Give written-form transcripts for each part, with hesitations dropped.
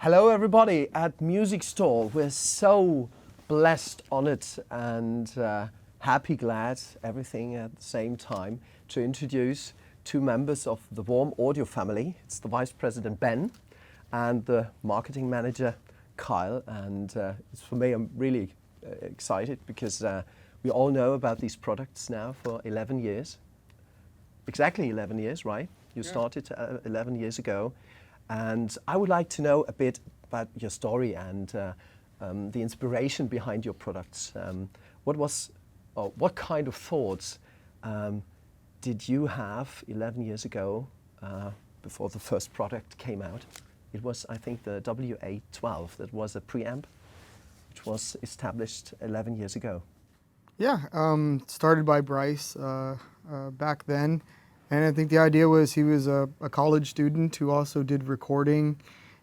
Hello everybody at MUSICSTORE. We're so blessed, honored and happy, glad, everything at the same time to introduce two members of the WARM audio family. It's the Vice President Ben and the Marketing Manager Kyle. And it's for me, I'm really excited because we all know about these products now for 11 years. Exactly 11 years, right? You started 11 years ago. And I would like to know a bit about your story and the inspiration behind your products. What kind of thoughts did you have 11 years ago before the first product came out? It was, I think, the WA12. That was a preamp, which was established 11 years ago. Yeah, started by Bryce back then. And I think the idea was he was a college student who also did recording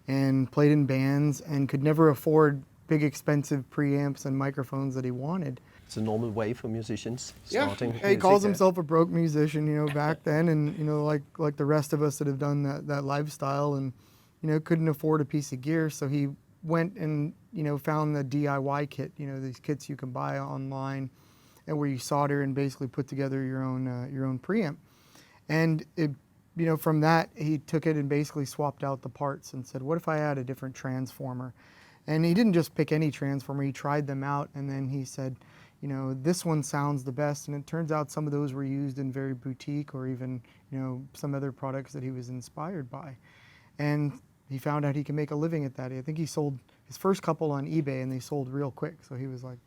and played in bands and could never afford big expensive preamps and microphones that he wanted. It's a normal way for musicians starting music. He calls himself a broke musician, you know, back then, and you know, like the rest of us that have done that lifestyle, and you know, couldn't afford a piece of gear, so he went and found the DIY kit, these kits you can buy online, and where you solder and basically put together your own preamp. And from that, he took it and basically swapped out the parts and said, what if I had a different transformer? And he didn't just pick any transformer, he tried them out, and then he said, this one sounds the best. And it turns out some of those were used in very boutique or even, some other products that he was inspired by. And he found out he can make a living at that. I think he sold his first couple on eBay and they sold real quick. So he was like,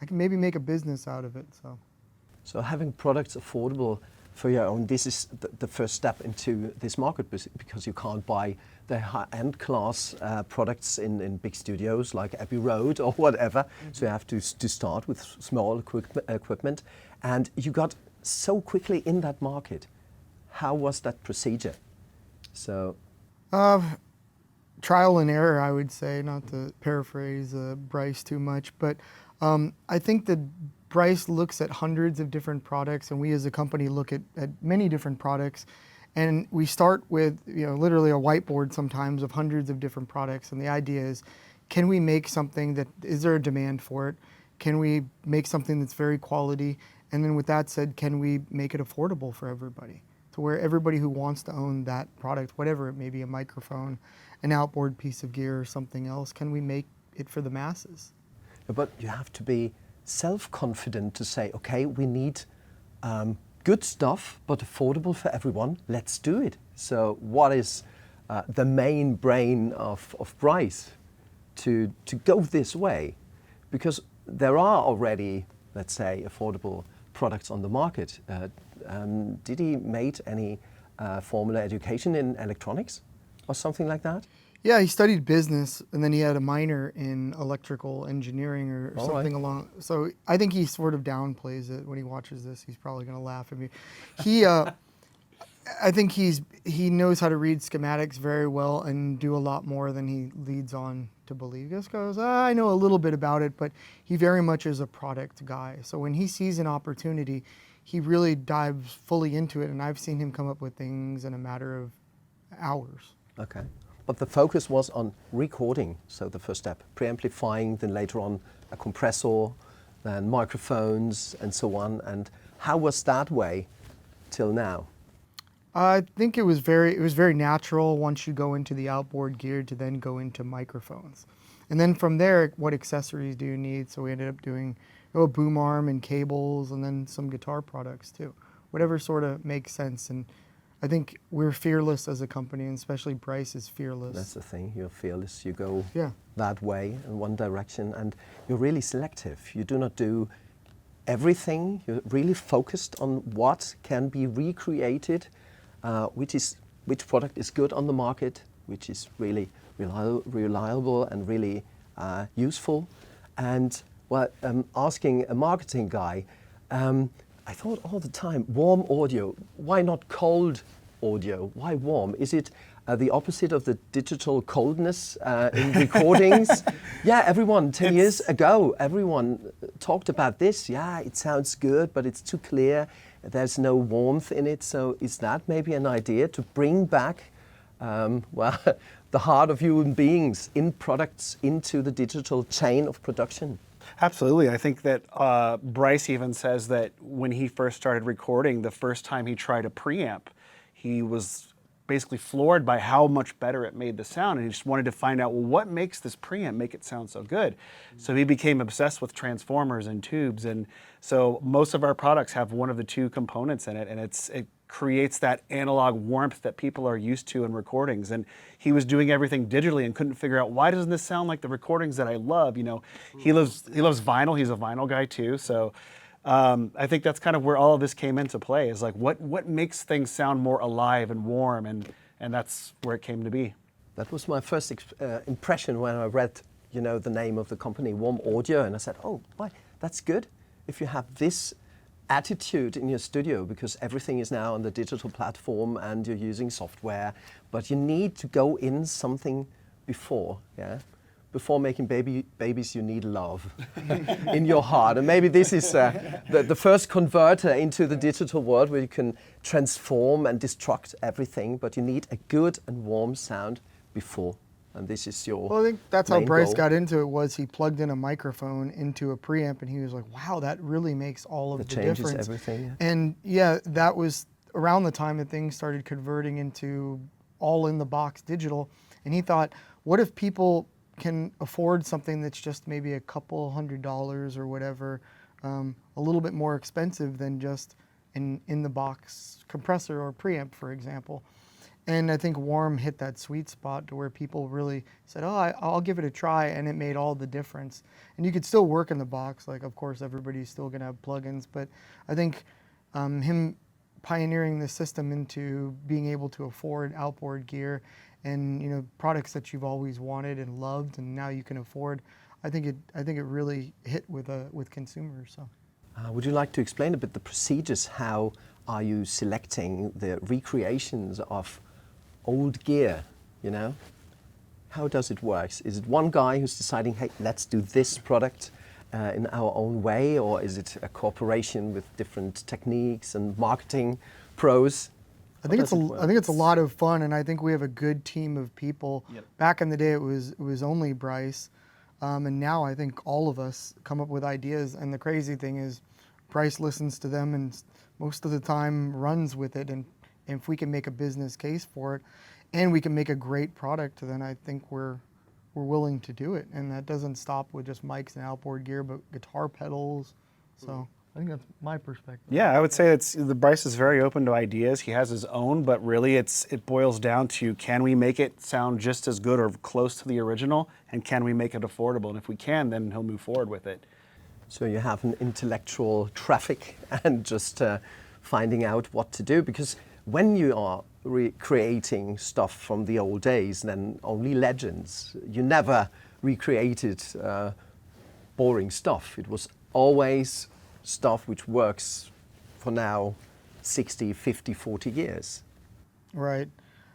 I can maybe make a business out of it. So having products affordable for your own, this is the first step into this market, because you can't buy the high-end class products in big studios like Abbey Road or whatever. Mm-hmm. So you have to start with small equipment. And you got so quickly in that market. How was that procedure? So, trial and error, I would say, not to paraphrase Bryce too much, but I think that Bryce looks at hundreds of different products, and we as a company look at many different products, and we start with literally a whiteboard sometimes of hundreds of different products, and the idea is, can we make something that, is there a demand for it? Can we make something that's very quality? And then with that said, can we make it affordable for everybody? To where everybody who wants to own that product, whatever it may be, a microphone, an outboard piece of gear or something else, can we make it for the masses? But you have to be self-confident to say, okay, we need good stuff, but affordable for everyone. Let's do it. So what is the main brain of Bryce to go this way? Because there are already, let's say, affordable products on the market. Did he make any formal education in electronics or something like that? Yeah, he studied business, and then he had a minor in electrical engineering or something along. So I think he sort of downplays it when he watches this. He's probably going to laugh at me. I think he knows how to read schematics very well and do a lot more than he leads on to believe. He just goes, I know a little bit about it, but he very much is a product guy. So when he sees an opportunity, he really dives fully into it, and I've seen him come up with things in a matter of hours. Okay. But the focus was on recording, so the first step, preamplifying, then later on a compressor, then microphones and so on. And how was that way till now? I think it was very natural once you go into the outboard gear to then go into microphones. And then from there, what accessories do you need? So we ended up doing a boom arm and cables, and then some guitar products too. Whatever sort of makes sense. And I think we're fearless as a company, and especially Bryce is fearless. That's the thing, you're fearless. You go that way in one direction, and you're really selective. You do not do everything. You're really focused on what can be recreated, which product is good on the market, which is really reliable and really useful. And asking a marketing guy, I thought all the time, warm audio, why not cold audio? Why warm? Is it the opposite of the digital coldness in recordings? Yeah, everyone, 10 years ago, everyone talked about this. Yeah, it sounds good, but it's too clear. There's no warmth in it. So is that maybe an idea to bring back the heart of human beings in products into the digital chain of production. Absolutely. I think that Bryce even says that when he first started recording, the first time he tried a preamp, he was basically floored by how much better it made the sound, and he just wanted to find out, well, what makes this preamp make it sound so good? So he became obsessed with transformers and tubes, and so most of our products have one of the two components in it, and it creates that analog warmth that people are used to in recordings. And he was doing everything digitally and couldn't figure out, why doesn't this sound like the recordings that I love? You know, he loves vinyl. He's a vinyl guy too. So I think that's kind of where all of this came into play, is like what makes things sound more alive and warm, and that's where it came to be. That was my first impression when I read, you know, the name of the company, Warm Audio, and I said, oh, why, that's good if you have this attitude in your studio, because everything is now on the digital platform and you're using software, but you need to go in something before, yeah? Before making babies, you need love in your heart. And maybe this is the first converter into the digital world, where you can transform and destruct everything, but you need a good and warm sound before. And this is your Well, I think that's how main Bryce goal. got into it, was he plugged in a microphone into a preamp, and he was like, wow, that really makes all of It the changes difference. everything, yeah. And yeah, that was around the time that things started converting into all in the box digital. And he thought, what if people can afford something that's just maybe a couple $100s or whatever, a little bit more expensive than just an in the box compressor or preamp, for example. And I think WARM hit that sweet spot to where people really said, oh, I'll give it a try, and it made all the difference. And you could still work in the box, like of course everybody's still gonna have plugins, but I think him pioneering the system into being able to afford outboard gear and, you know, products that you've always wanted and loved and now you can afford, I think it really hit with consumers. So. Would you like to explain a bit the procedures? How are you selecting the recreations of old gear, you know? How does it work? Is it one guy who's deciding, hey, let's do this product in our own way, or is it a cooperation with different techniques and marketing pros? I think it's a lot of fun, and I think we have a good team of people. Yep. Back in the day, it was only Bryce, and now I think all of us come up with ideas. And the crazy thing is, Bryce listens to them and most of the time runs with it. And if we can make a business case for it, and we can make a great product, then I think we're willing to do it. And that doesn't stop with just mics and outboard gear, but guitar pedals. So. I think that's my perspective. Yeah, I would say the Bryce is very open to ideas. He has his own, but really it boils down to, can we make it sound just as good or close to the original, and can we make it affordable? And if we can, then he'll move forward with it. So you have an intellectual traffic and just finding out what to do, because when you are recreating stuff from the old days, then only legends. You never recreated boring stuff. It was always stuff which works for now 60, 50, 40 years. Right.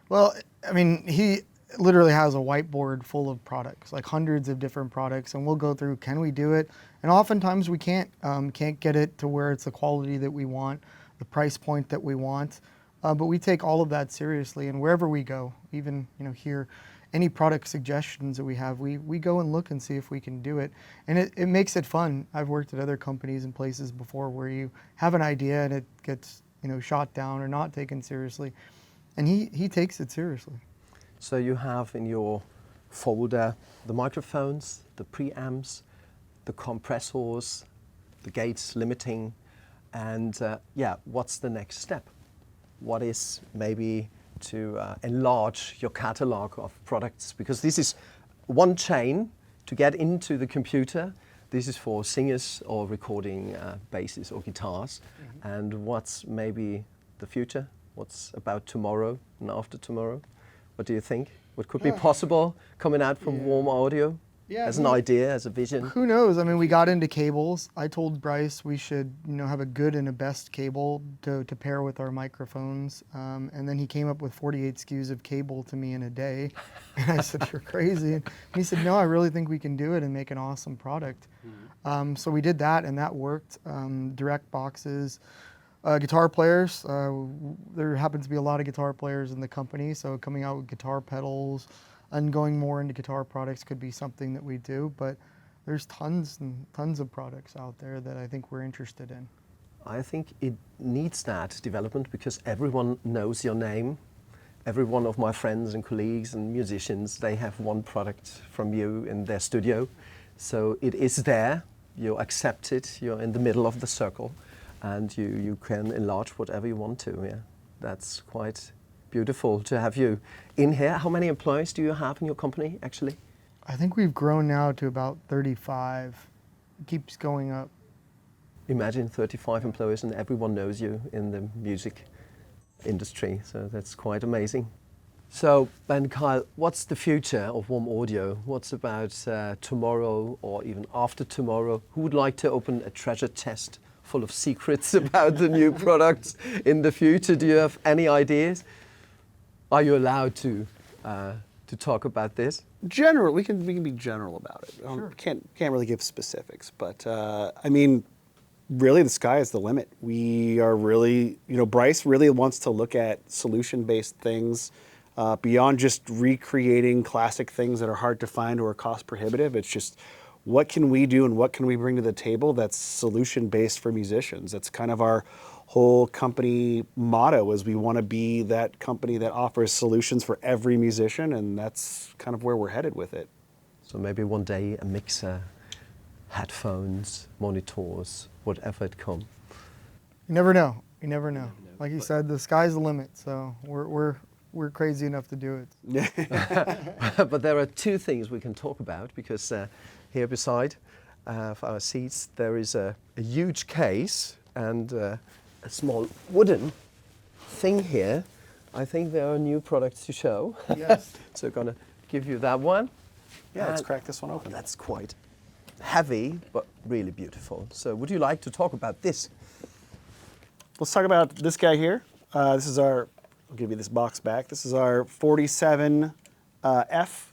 Well, I mean, he literally has a whiteboard full of products, like hundreds of different products, and we'll go through, can we do it? And oftentimes we can't get it to where it's the quality that we want, the price point that we want, but we take all of that seriously, and wherever we go, even, you know, here, any product suggestions that we have, we go and look and see if we can do it. And it makes it fun. I've worked at other companies and places before where you have an idea and it gets, you know, shot down or not taken seriously. And he takes it seriously. So you have in your folder the microphones, the preamps, the compressors, the gates limiting, and yeah, what's the next step? What is maybe to enlarge your catalog of products, because this is one chain to get into the computer. This is for singers or recording basses or guitars. Mm-hmm. And what's maybe the future? What's about tomorrow and after tomorrow? What do you think? What could be possible coming out from Warm Audio? Yeah, as an idea, as a vision? Who knows? I mean, we got into cables. I told Bryce we should, you know, have a good and a best cable to pair with our microphones. And then he came up with 48 SKUs of cable to me in a day. And I said, you're crazy. And he said, no, I really think we can do it and make an awesome product. Mm-hmm. So we did that, and that worked. Direct boxes. Guitar players, there happens to be a lot of guitar players in the company, so coming out with guitar pedals, and going more into guitar products could be something that we do, but there's tons and tons of products out there that I think we're interested in. I think it needs that development because everyone knows your name. Every one of my friends and colleagues and musicians, they have one product from you in their studio. So it is there, you accept it, you're in the middle of the circle, and you can enlarge whatever you want to. Yeah, that's quite beautiful to have you in here. How many employees do you have in your company, actually? I think we've grown now to about 35. It keeps going up. Imagine 35 employees and everyone knows you in the music industry, so that's quite amazing. So, Ben, Kyle, what's the future of Warm Audio? What's about tomorrow or even after tomorrow? Who would like to open a treasure chest full of secrets about the new products in the future? Do you have any ideas? Are you allowed to talk about this? General, we can be general about it. Sure. Can't really give specifics, but I mean, really the sky is the limit. We are really, Bryce really wants to look at solution-based things beyond just recreating classic things that are hard to find or cost prohibitive. It's just what can we do and what can we bring to the table that's solution-based for musicians. That's kind of our whole company motto, is we want to be that company that offers solutions for every musician, and that's kind of where we're headed with it. So maybe one day a mixer, headphones, monitors, whatever it comes. You never know. You never know. Like you said, the sky's the limit. So we're crazy enough to do it. But there are two things we can talk about because here beside of our seats there is a huge case and a small wooden thing here. I think there are new products to show. Yes. So I'm gonna give you that one. Yeah, let's And- crack this one open. That's quite heavy, but really beautiful. So would you like to talk about this? Let's talk about this guy here. This is our, I'll give you this box back. This is our 47 F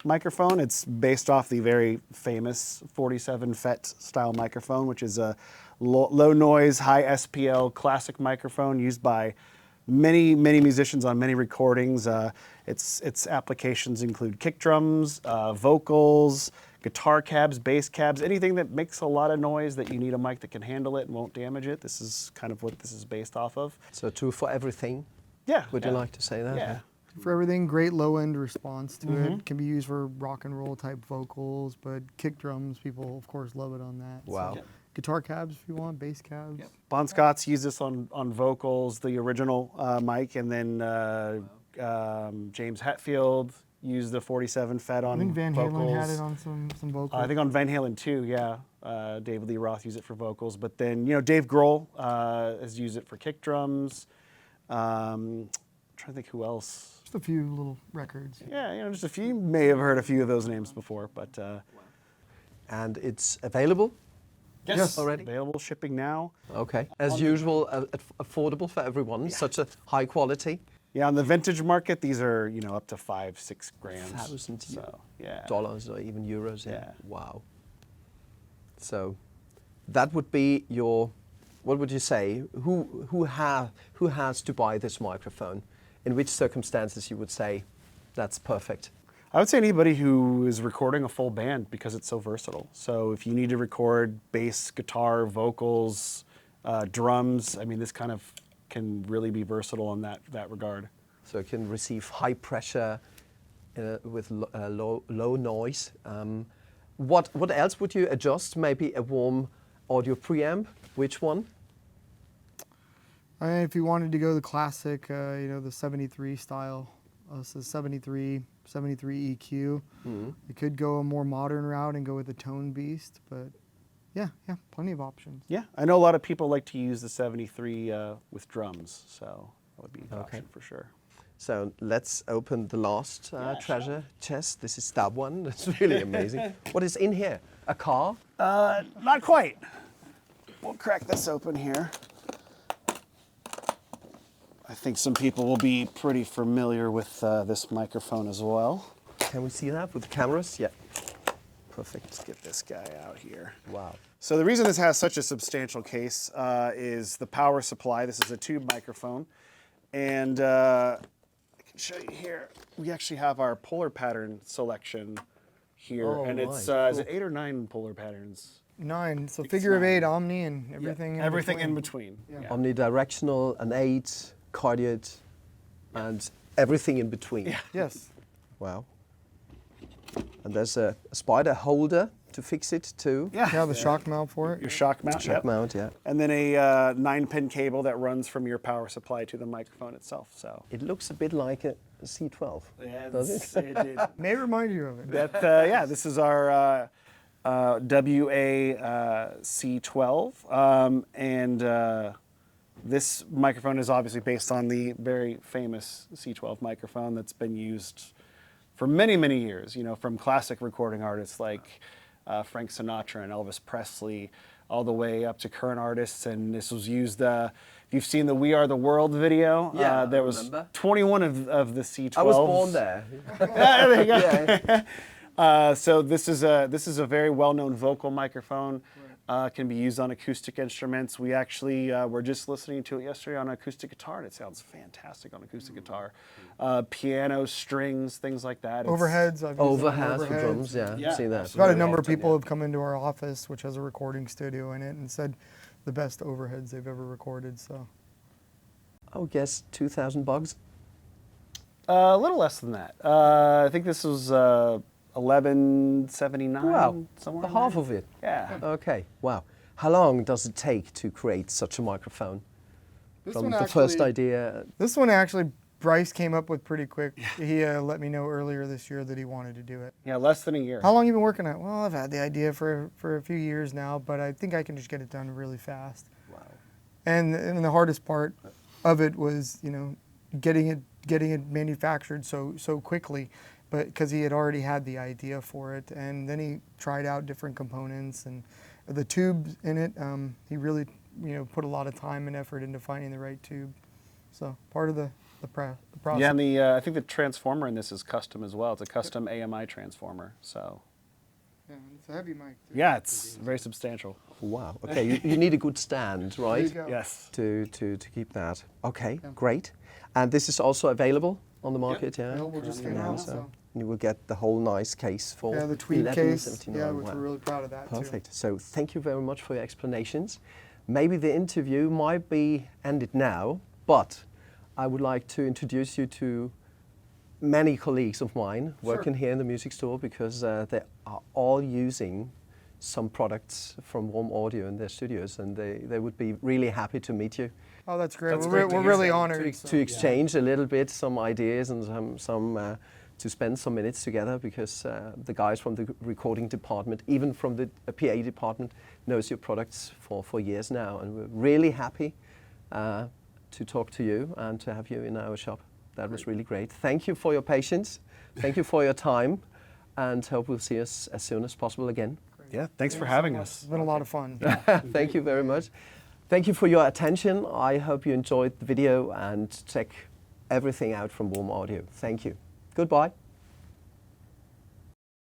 microphone. It's based off the very famous 47 FET style microphone, which is a low noise, high SPL classic microphone used by many musicians on many recordings. Its applications include kick drums, vocals, guitar cabs, bass cabs, anything that makes a lot of noise that you need a mic that can handle it and won't damage it. This is kind of what this is based off of. So true for everything. Yeah. Would you like to say that? Yeah. For everything, great low end response to it. Can be used for rock and roll type vocals, but kick drums, people of course love it on that. Wow. So, guitar cabs if you want, bass cabs. Bon Scott's used this on vocals, the original mic, and then James Hetfield used the 47 FET on I think Van vocals. Halen had it on some vocals. I think on Van Halen too, yeah. David Lee Roth used it for vocals, but then Dave Grohl has used it for kick drums. I'm trying to think who else. Just a few little records. Yeah, just a few. You may have heard a few of those names before, but And it's available? Yes. Already? available, shipping now. Okay. As usual, affordable for everyone. Such a high quality. Yeah, on the vintage market, these are up to $5-6 grand. $1,000 So yeah. dollars or even euros. Yeah. Wow. So that would be your, what would you say? Who has to buy this microphone? In which circumstances you would say that's perfect? I would say anybody who is recording a full band because it's so versatile. So if you need to record bass, guitar, vocals, drums, I mean, this kind of can really be versatile in that regard. So it can receive high pressure with low noise. What else would you adjust? Maybe a warm audio preamp? Which one? If you wanted to go the classic, the 73 style, so 73 EQ, you could go a more modern route and go with the Tone Beast, but yeah, plenty of options. Yeah, I know a lot of people like to use the 73 with drums, so that would be an option for sure. So let's open the last treasure chest. This is that one. That's really amazing. What is in here? A car? Not quite. We'll crack this open here. I think some people will be pretty familiar with this microphone as well. Can we see that with the cameras? Yeah. Perfect. Let's get this guy out here. Wow. So the reason this has such a substantial case is the power supply. This is a tube microphone. And I can show you here. We actually have our polar pattern selection here, Oh, and it's my. is it 8 or 9 polar patterns? 9. So figure of 8, 9. omni, and everything. Everything in between. Yeah. Omnidirectional, an 8, cardioid, and everything in between. Yeah. Yes. Wow. And there's a spider holder to fix it too. Yeah, the shock mount for it. Your shock mount. Shock yep. mount, yeah. And then a 9-pin cable that runs from your power supply to the microphone itself. So. It looks a bit like a C12. Yeah, Does it? it May remind you of it. That yeah, this is our WA-C12, and this microphone is obviously based on the very famous C12 microphone that's been used for many, many years. You know, from classic recording artists like Frank Sinatra and Elvis Presley, all the way up to current artists. And this was used. If you've seen the "We Are the World" video, Yeah, there I was remember. 21 of the C12s. I was born there. Yeah, there you go. Yeah. So this is a very well-known vocal microphone. Can be used on acoustic instruments. We actually were just listening to it yesterday on acoustic guitar, and it sounds fantastic on acoustic guitar. Piano, strings, things like that. Overheads. I've used it on Overhead for overheads. drums, yeah. Yeah, See that. absolutely. About a Very number of often, people yeah. have come into our office, which has a recording studio in it, and said the best overheads they've ever recorded. So I would guess 2,000 bucks. A little less than that. I think this was $11.79. Wow, somewhere for in half there. of it. Yeah. Okay, wow. How long does it take to create such a microphone? This From one the first actually- idea, this one actually Bryce came up with pretty quick. He let me know earlier this year that he wanted to do it. Yeah, less than a year. How long you been working on it? Well, I've had the idea for a few years now, but I think I can just get it done really fast. wow. And the hardest part of it was, you know, getting it manufactured so quickly, but because he had already had the idea for it, and then he tried out different components and the tubes in it. He really, you know, put a lot of time and effort into finding the right tube. So part of the process. Yeah, and I think the transformer in this is custom as well. It's a custom AMI transformer. So Yeah, it's a heavy mic. Too. yeah, it's very substantial. Wow. Okay, you need a good stand, right? There you go. Yes. To keep that. Okay, great. And this is also available on the market, yeah? Available just came Yeah, out, so so. you will get the whole nice case for Yeah, the tweed case. $11.79. Yeah, which Wow. we're really proud of that too. Perfect. So thank you very much for your explanations. Maybe the interview might be ended now, but I would like to introduce you to many colleagues of mine working here in the music store, because they are all using some products from WARM Audio in their studios, and they would be really happy to meet you. Oh, that's great. That's we're great to we're hear. really To- honored. To exchange a little bit, some ideas and some to spend some minutes together, because the guys from the recording department, even from the PA department, knows your products for years now, and we're really happy to talk to you and to have you in our shop. That was really great. Thank you for your patience. Thank you for your time, and hope we'll see us as soon as possible again. Yeah, thanks for having us. It's been a lot of fun. Thank you very much. Thank you for your attention. I hope you enjoyed the video, and check everything out from WARM Audio. Thank you. Goodbye.